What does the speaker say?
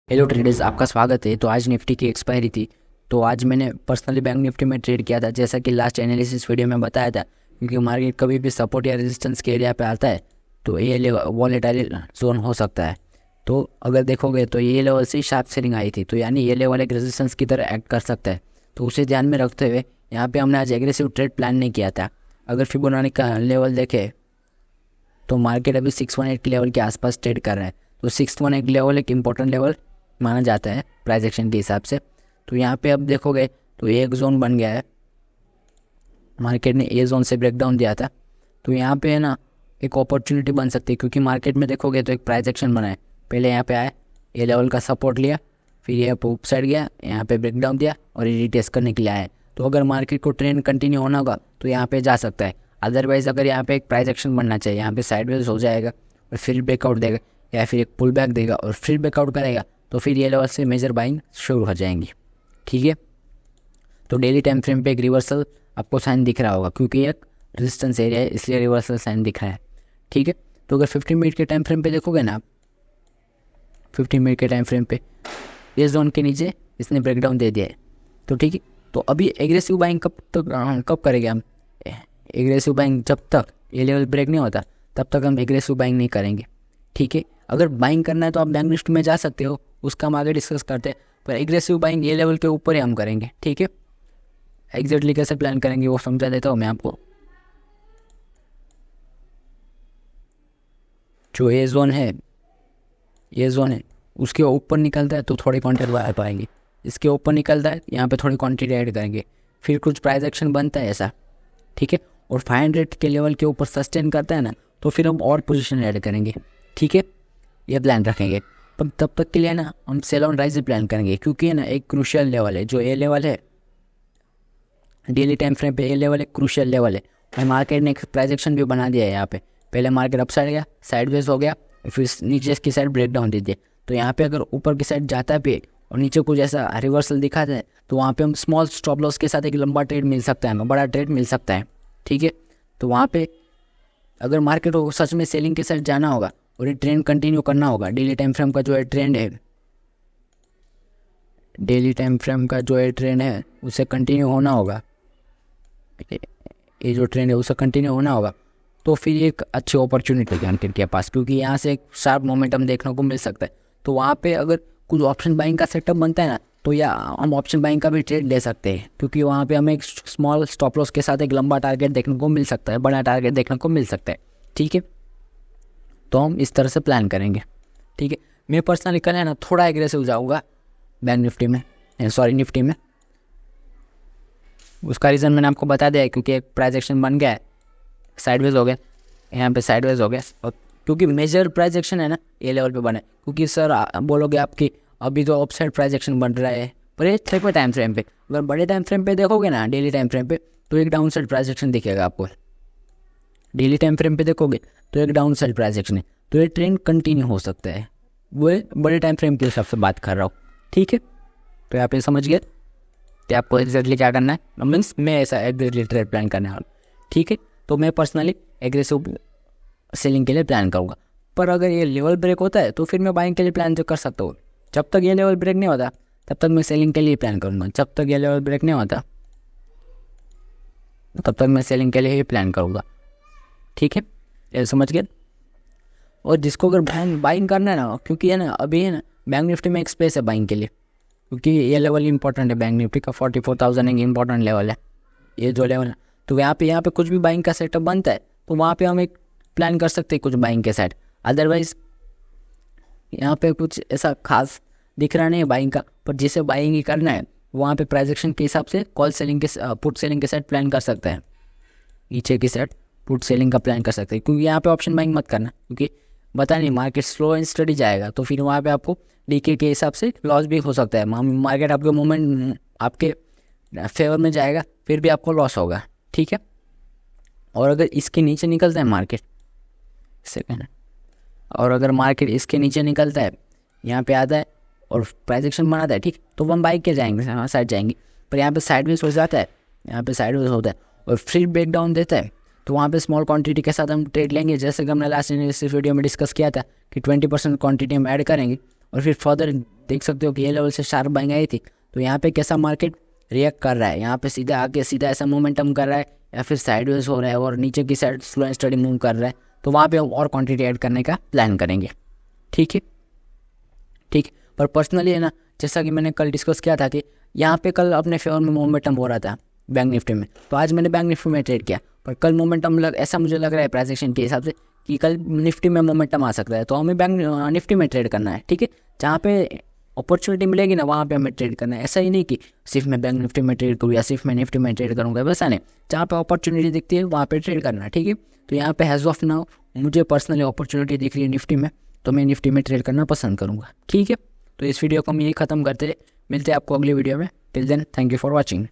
Hello traders, आपका स्वागत है। तो आज निफ्टी की एक्सपायरी थी, तो आज मैंने पर्सनली बैंक निफ्टी में ट्रेड किया था, जैसा कि लास्ट एनालिसिस वीडियो में बताया था। क्योंकि मार्केट कभी भी सपोर्ट या रेजिस्टेंस के एरिया पे आता है तो ये वॉलेटाइल जोन हो सकता है। तो अगर देखोगे तो ये लेवल से शार्प सेलिंग आई थी, तो यानी ये लेवल एक रेजिस्टेंस की तरह एक्ट कर सकता है। तो उसे ध्यान में रखते हुए यहाँ पे हमने आज एग्रेसिव ट्रेड प्लान नहीं किया था। अगर फिबोनाची का लेवल देखे तो मार्केट अभी 618 के लेवल के आसपास ट्रेड कर रहा है। तो 618 लेवल एक इम्पोर्टेंट लेवल माना जाता है प्राइस एक्शन के हिसाब से। तो यहाँ पे अब देखोगे तो एक जोन बन गया है, मार्केट ने ए जोन से ब्रेकडाउन दिया था। तो यहाँ पे है ना एक अपॉर्चुनिटी बन सकती है, क्योंकि मार्केट में देखोगे तो एक प्राइस एक्शन बना है। पहले यहाँ पे आया, ए लेवल का सपोर्ट लिया, फिर यहाँ पे अप साइड गया, यहाँ पे ब्रेकडाउन दिया और ये रिटेस्ट करने के लिए आया है। तो अगर मार्केट को ट्रेंड कंटिन्यू होना होगा तो यहाँ पे जा सकता है। अदरवाइज अगर यहाँ पे एक प्राइस एक्शन बनना चाहिए, यहाँ पे साइडवेज हो जाएगा और फिर ब्रेकआउट देगा या फिर एक पुल बैक देगा और फिर ब्रेकआउट करेगा, तो फिर ये लेवल से मेजर बाइंग शुरू हो जाएंगी। ठीक है, तो डेली टाइम फ्रेम पे एक रिवर्सल आपको साइन दिख रहा होगा, क्योंकि एक रेजिस्टेंस एरिया है इसलिए रिवर्सल साइन दिख रहा है। ठीक है, तो अगर 15 मिनट के टाइम फ्रेम पे देखोगे ना आप, 15 मिनट के टाइम फ्रेम पे इस जोन के नीचे इसने ब्रेकडाउन दे दिया है। तो ठीक है, तो अभी एग्रेसिव बाइंग कब करेंगे हम? एग्रेसिव बाइंग जब तक ये लेवल ब्रेक नहीं होता तब तक हम एग्रेसिव बाइंग नहीं करेंगे। ठीक है, अगर बाइंग करना है तो आप बैंक निफ्टी में जा सकते हो, उसका हम आगे डिस्कस करते हैं। पर एग्रेसिव बाइंग ये लेवल के ऊपर ही हम करेंगे। ठीक है, एग्जैक्टली कैसे प्लान करेंगे वो समझा देता हूँ मैं आपको। जो ये जोन है, ये जोन है उसके ऊपर निकलता है तो थोड़ी क्वांटिटी आ पाएंगे, इसके ऊपर निकलता है यहाँ पे थोड़ी क्वांटिटी ऐड करेंगे, फिर कुछ प्राइस एक्शन बनता है ऐसा। ठीक है, और 500 के लेवल के ऊपर सस्टेन करता है ना, तो फिर हम और पोजीशन ऐड करेंगे। ठीक है, ये प्लान रखेंगे। पर तब तक के लिए ना हम सेल ऑन राइज प्लान करेंगे, क्योंकि है ना एक क्रूशियल लेवल है जो ये लेवल है, डेली टाइम फ्रेम पे ये लेवल एक क्रूशियल लेवल है। और मार्केट ने एक प्राइस एक्शन भी बना दिया है यहाँ पे। पहले मार्केट अप साइड गया, साइडवेज हो गया, फिर नीचे की साइड ब्रेक डाउन दे दिए। तो यहाँ पे अगर ऊपर की साइड जाता भी और नीचे कुछ ऐसा रिवर्सल दिखाता है तो वहाँ पे हम स्मॉल स्टॉप लॉस के साथ एक लंबा ट्रेड मिल सकता है, बड़ा ट्रेड मिल सकता है। ठीक है, तो वहाँ पे अगर मार्केट को सच में सेलिंग के साथ जाना होगा और ये ट्रेंड कंटिन्यू करना होगा, डेली टाइम फ्रेम का जो है ट्रेंड है, डेली टाइम फ्रेम का जो है ट्रेंड है उसे कंटिन्यू होना होगा, ये जो ट्रेंड है उसे कंटिन्यू होना होगा, तो फिर एक अच्छी अपॉर्चुनिटी है मार्केट के पास, क्योंकि यहाँ से एक शार्प मोमेंटम देखने को मिल सकता है। तो वहाँ पे अगर कुछ ऑप्शन बाइंग का सेटअप बनता है ना, तो या हम ऑप्शन बाइंग का भी ट्रेड ले सकते हैं, क्योंकि वहाँ पे हमें एक स्मॉल स्टॉप लॉस के साथ एक लंबा टारगेट देखने को मिल सकता है, बड़ा टारगेट देखने को मिल सकता है। ठीक है, तो हम इस तरह से प्लान करेंगे। ठीक है, मैं पर्सनली कल है ना थोड़ा एग्रेसिव जाऊँगा बैंक निफ्टी में, सॉरी निफ्टी में। उसका रीज़न मैंने आपको बता दिया है, क्योंकि एक प्राइस एक्शन बन गया है, साइडवेज हो गया, यहाँ पे साइडवेज हो गया, और क्योंकि मेजर प्राइस एक्शन है ना ये लेवल पे बना है। क्योंकि सर बोलोगे आपकी अभी तो अपसाइड प्राइस एक्शन बन रहा है, पर ये छोटे टाइम फ्रेम पे, अगर बड़े टाइम फ्रेम पे देखोगे ना, डेली टाइम फ्रेम पे, तो एक डाउन साइड प्राइस एक्शन दिखेगा आपको। डेली टाइम फ्रेम पे देखोगे तो एक डाउन साइड प्राइस एक्शन है, तो ये ट्रेंड कंटिन्यू हो सकता है। वो बड़े टाइम फ्रेम के हिसाब से बात कर रहा हूँ। ठीक है, तो आप ये समझ गए कि आपको एग्जैक्टली क्या करना है, मीन्स मैं ऐसा एग्जैक्टली ट्रेड प्लान करने वाला। ठीक है, तो मैं पर्सनली एग्रेसिव सेलिंग के लिए प्लान करूँगा। पर अगर ये लेवल ब्रेक होता है तो फिर मैं बाइंग के लिए प्लान तो कर सकता हूँ। जब तक ये लेवल ब्रेक नहीं होता तब तक मैं सेलिंग के लिए प्लान करूँगा, जब तक ये लेवल ब्रेक नहीं होता तब तक मैं सेलिंग के लिए ही प्लान करूँगा। ठीक है, ये समझ गए। और जिसको अगर बाइंग करना है ना, क्योंकि है ना अभी है ना बैंक निफ्टी में एक स्पेस है बाइंग के लिए, क्योंकि ये लेवल इंपॉर्टेंट है, बैंक निफ्टी का 44,000 एक इंपॉर्टेंट लेवल है, ये जो लेवल है। तो यहाँ पे कुछ भी बाइंग का सेटअप बनता है तो वहाँ पे हम एक प्लान कर सकते हैं कुछ बाइंग के साइड। अदरवाइज यहाँ पे कुछ ऐसा खास दिख रहा नहीं है बाइंग का, पर जिसे बाइंग ही करना है वहाँ पे प्राइस एक्शन के हिसाब से कॉल सेलिंग के पुट सेलिंग के साइड प्लान कर सकते हैं, नीचे की साइड पुट सेलिंग का प्लान कर सकते हैं। क्योंकि यहाँ पे ऑप्शन बाइंग मत करना, क्योंकि पता नहीं मार्केट स्लो एंड स्टडी जाएगा, तो फिर वहाँ पे आपको डीके के हिसाब से लॉस भी हो सकता है। मार्केट आपके मोमेंट आपके फेवर में जाएगा फिर भी आपको लॉस होगा। ठीक है, और अगर इसके नीचे निकलता है मार्केट, सेकेंड, और अगर मार्केट इसके नीचे निकलता है, यहाँ पे आता है और प्राइस एक्शन बनाता है, ठीक, तो हम बाइक के जाएंगे, हाँ साइड जाएंगे। पर यहाँ पे साइडवेज हो जाता है, यहाँ पे साइडवेज होता है और फिर ब्रेक डाउन देता है, तो वहाँ पे स्मॉल क्वांटिटी के साथ हम ट्रेड लेंगे। जैसे कि हमने लास्ट वीडियो में डिस्कस किया था कि 20% क्वांटिटी हम ऐड करेंगे और फिर फर्दर देख सकते हो कि ये लेवल से शार्प बाइंग आई थी, तो यहाँ पे कैसा मार्केट रिएक्ट कर रहा है, यहाँ पे सीधा आके सीधा ऐसा मोमेंटम कर रहा है या फिर साइडवेज हो रहा है और नीचे की side slow and study move कर रहा है, तो वहाँ पे हम और क्वांटिटी ऐड करने का प्लान करेंगे। ठीक है, ठीक। पर पर्सनली है ना, जैसा कि मैंने कल डिस्कस किया था कि यहाँ पे कल अपने फेवर में मोमेंटम हो रहा था बैंक निफ्टी में, तो आज मैंने बैंक निफ्टी में ट्रेड किया। पर कल मोमेंटम ऐसा मुझे लग रहा है प्राइस एक्शन के हिसाब से कि कल निफ्टी में मोमेंटम आ सकता है, तो हमें बैंक निफ्टी में ट्रेड करना है। ठीक है, जहाँ पे अपॉर्चुनिटी मिलेगी ना वहाँ पे हमें ट्रेड करना है। ऐसा ही नहीं कि सिर्फ मैं बैंक निफ्टी में ट्रेड करूँ या सिर्फ मैं निफ्टी में ट्रेड करूँगा, वैसा नहीं। जहाँ पे अपॉर्चुनिटी दिखती है वहाँ पे ट्रेड करना है। ठीक है, तो यहाँ पे हैज़ ऑफ नाउ मुझे पर्सनली अपॉर्चुनिटी दिख रही है निफ्टी में, तो मैं निफ्टी में ट्रेड करना पसंद करूँगा। ठीक है, तो इस वीडियो को हम यही ख़त्म करते हैं, मिलते हैं आपको अगली वीडियो में। Till then, thank you for watching.